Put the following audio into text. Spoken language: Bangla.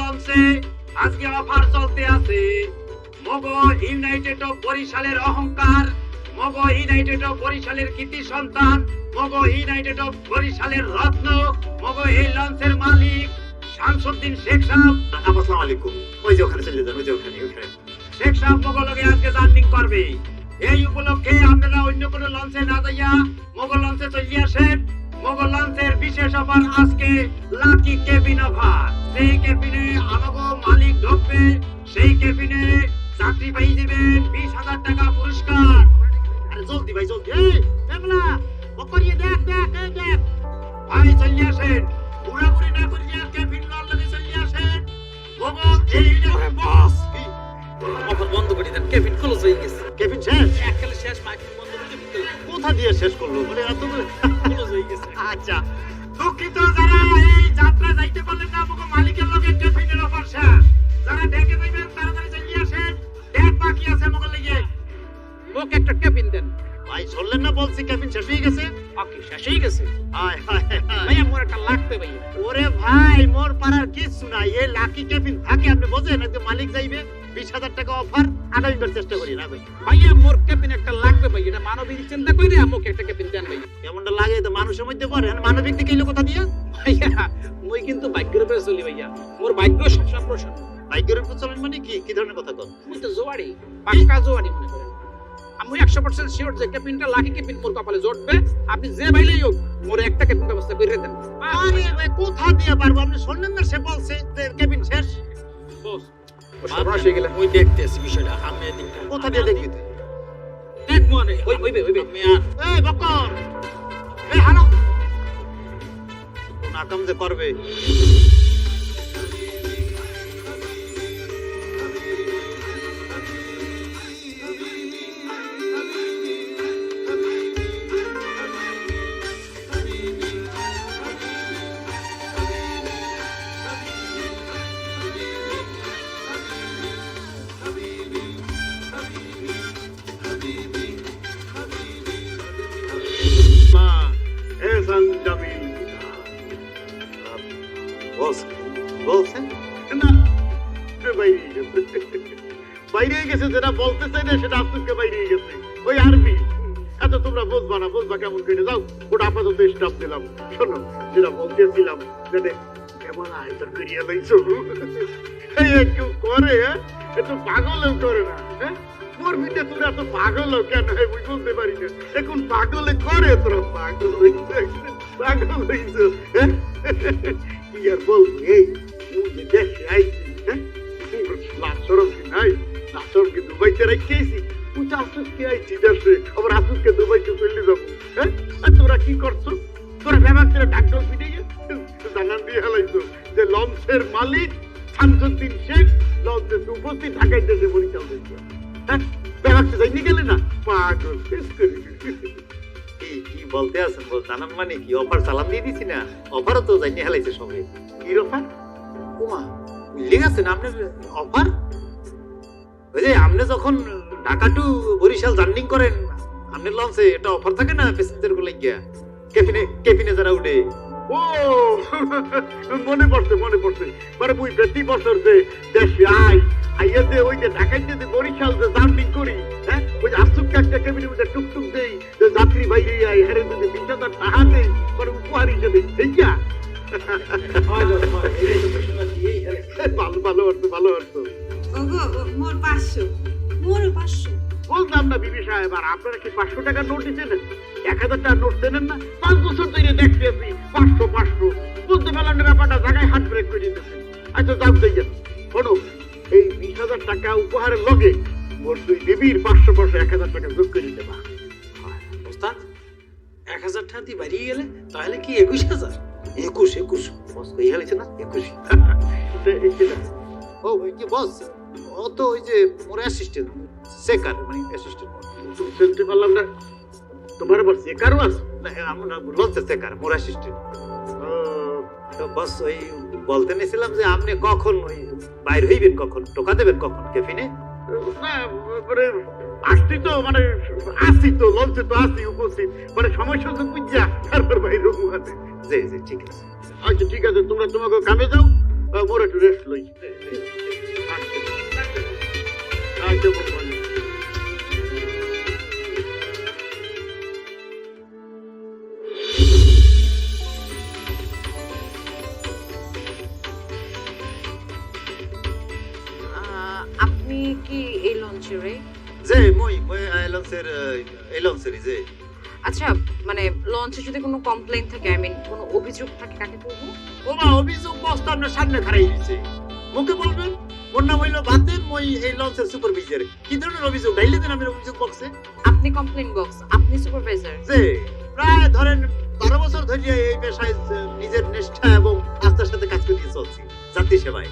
লঞ্চে আজকে অফার চলতে আছে। মগো ইউনাইটেড অফ বরিশালের অহংকার, মগো ইউনাইটেড অফ বরিশালের কৃতি সন্তান, মগো ইউনাইটেড অফ বরিশালের রত্ন, মগো এই লঞ্চের মালিক শামসুদ্দিন শেখ সাহেব। আসসালামু আলাইকুম। ওই যে ওখানে চলে যান, ওই যে ওখানে। শেখ সাহেব মগো লগে আজকে জার্নিং করবে। এই উপলক্ষে আপনারা অন্য কোনো লঞ্চে না যাইয়া মগো লঞ্চে চলে আসেন। মগো লঞ্চের বিশেষ অফার আজকে লাকি কেবিন অফার। সেই কেবিনে আমাগো মালিক ঢুকবে, সেই কেবিনে চাকরি পাই দিবেন 20,000 টাকা পুরস্কার। আরে জলদি ভাই জলদি। এই মেমলা বকরিয়ে দেখ দেখ এই দেখ। ভাই চলে আসেন, ঘোরাঘুরি না করিয়া কেবিন লগে চলে আসেন। মগো এই বস অফার বন্ধ করে দেন, কেবিন ক্লোজ হয়ে গেছে। কেবিন শেষ? এককালে শেষ, মাইক্রো বন্ধ করে দিতে কোথা দিয়ে শেষ করলো মানে এত ক্লোজ হয়ে গেছে। আচ্ছা দুঃখিত যারা এই যাত্রা যাইতে পারলেন না, মগো মালিকের লগে কেবিনের অফার শেষ। যারা ডেকে যাইবেন তাড়াতাড়ি চলে আসেন, ডেক বাকি আছে মগো লগে। মোক একটা কেবিন দেন। ভাই শুনলেন না বলছি কেবিন শেষ হয়ে গেছে। ওকে, শেষ হয়ে গেছে। হায় হায় হায়। ভাইয়া মোর একটা লাগবে ভাইয়া। ওরে ভাই মোর পাড়ার কিছু নাই, এই লাকি কেবিন থাকে আপনি বোঝেন। একদম মালিক যাইবে 20,000 টাকা অফার, আগামীবার চেষ্টা করি না ভাই। ভাইয়া মোর কেবিন একটা লাগবে ভাই, এটা মানবিক চিন্তা কইরে আমাকে একটা কেবিন দেন ভাই। কেমনটা লাগে তো মানুষের মধ্যে পড়ে, মানবিক দিকে এলো কথা দিয়া। ভাইয়া মই কিন্তু ভাগ্যের উপরে চলি ভাইয়া, মোর ভাগ্য সবসময় প্রসন্ন। ভাগ্যের উপর চলেন মানে কি ধরনের কথা কন? মই তো জোয়ারি, পাক্কা জোয়ারি মনে করেন। আমি 100% শিওর যে কেবিনটা লাকি কেবিন মোর কপালে জুটবে। আপনি যে ভাইলেই হোক মোর একটা কেবিন ব্যবস্থা করে দেন। আরে ভাই কোথা দিয়ে পারবো? আপনি শুনলেন না সে বলছে যে কেবিন শেষ। বস সর্বনাশ হয়ে গেলে মই দেখতেছি বিষয়টা। আমি এদিকটা কোথা দিয়ে দেখবি তুই? দেখ মনে হইবে আমি আর এই বকর, এই হালো কোন আকাম যে করবে। বলছেন না বাইরে গেছে, যেটা বলতে চাই না সেটা আজকে বাইরে গেছে। ওই আরবি এত তোমরা বুঝবা না, বুঝবা কেমন করে যাও। ওটা আপাতত স্টাফ দিলাম। শোনো যেটা বলতেছিলাম, যেটা কেমন আয়তন করিয়া লইছো একটু করে, একটু পাগলেও করে না। হ্যাঁ মোর ভিতরে তোরা এত পাগলও কেন হয় বুঝ বলতে পারি না। এখন পাগলে করে, তোরা পাগল হইছো, পাগল হইছো। হ্যাঁ কি আর বলবো, এই দেশে আইছি, হ্যাঁ লাচরম কি নাই, লাচরমকে দুবাইতে রেখেছি। আসুসকে আইছি দেশে, আবার আসুসকে দুবাইতে চলে যাবো। হ্যাঁ আর তোরা কি করছো? তোরা ব্যাপার করে ডাক্তার পিটে জানান দিয়ে হেলাইছো যে লঞ্চের মালিক শামসুদ্দিন শেখ লঞ্চে উপস্থিত ঢাকায় দেশে পরিচাল দিচ্ছে। হ্যাঁ ব্যাপারটা যাইনি গেলে না পাগল শেষ করে। কি বলতে আছেন বল? জানান মানে কি? অফার চালান দিয়ে দিছি না, অফারও তো যাইনি হেলাইছে সবাই। কি অফার? ওমা উল্লেখ আছে না আপনার অফার? ওই যে আপনি যখন ঢাকা টু বরিশাল জার্নি করেন, আপনার লঞ্চে এটা অফার থাকে না প্যাসেঞ্জার গুলো গিয়া কেবিনে যারা উঠে। ও মনে পড়ছে মানে মুই প্রতি বছর যে দেশে আইয়া যে ওই যে ঢাকাইতে যে বরিশাল যে জার্নি করি, হ্যাঁ ওই যে আসুক একটা কেবিনের মধ্যে টুকটুক দেই, যে যাত্রী বাইরে আই হেরে যদি 20,000 টাকা দেই মানে উপহার হিসেবে। ঠিক না? ভালো অর্থ মোর 500 বলতাম না বিবি সাহেব। আর আপনারা কি 500 টাকার নোট দিচ্ছেন? 1,000 টাকার নোট দেন না? 5 বছর ধরে দেখতে আছি 500 বলতে পারলাম না, ব্যাপারটা জায়গায় হাত ব্রেক করে দিতেছে। আচ্ছা দাম দিয়ে যান। শোনো এই 20,000 টাকা উপহারের লগে মোর তুই বিবির 500 1,000 টাকা যোগ করে দেবা। ওস্তাদ 1000 টাকা দিয়ে বাড়িয়ে গেলে তাহলে কি 21,000? 21 বস কই হেলেছে না 21। ও ওই যে বস, ও তো ওই যে মোর অ্যাসিস্ট্যান্ট সেকার, মানে অ্যাসিস্ট্যান্ট। তুমি শুনতে পারলাম না তোমার বস সেকারও আছে না? আমরা লঞ্চে সেকার, মোর অ্যাসিস্ট্যান্ট। তো বস ওই বলতে নিছিলাম যে আপনি কখন ওই বাইর হইবেন, কখন টোকা দেবেন, কখন কেবিনে? না মানে আসছি তো, মানে আসছি তো লঞ্চে তো আসছি উপস্থিত, মানে সময় সুযোগ বুঝা তারপর বাইরে আছে। জি ঠিক আছে। আচ্ছা ঠিক আছে, তোমরা তোমাকে কামে যাও। মোর একটু রেস্ট লই আচ্ছা বলবো আপনি কি এই লঞ্চেরে? যে মই এই লঞ্চেরই যে আচ্ছা, মানে লঞ্চে যদি কোনো কমপ্লেইন থাকে, আই মিন কোনো অভিযোগ থাকে, কাকে করবো? ওমা অভিযোগ বস তো আপনার সামনে খারাই দিছে, মুখে বলবেন ওর নাম হইলো বাতেন, মই এই লঞ্চের সুপারভাইজার। কি ধরনের অভিযোগ ডাইলে দেন আমি অভিযোগ বক্সে? আপনি কমপ্লেইন বক্স, আপনি সুপারভাইজার। যে প্রায় ধরেন 12 বছর ধরে এই পেশায় নিজের নিষ্ঠা এবং আস্থার সাথে কাজ করে চলছি, জাতি সেবায়।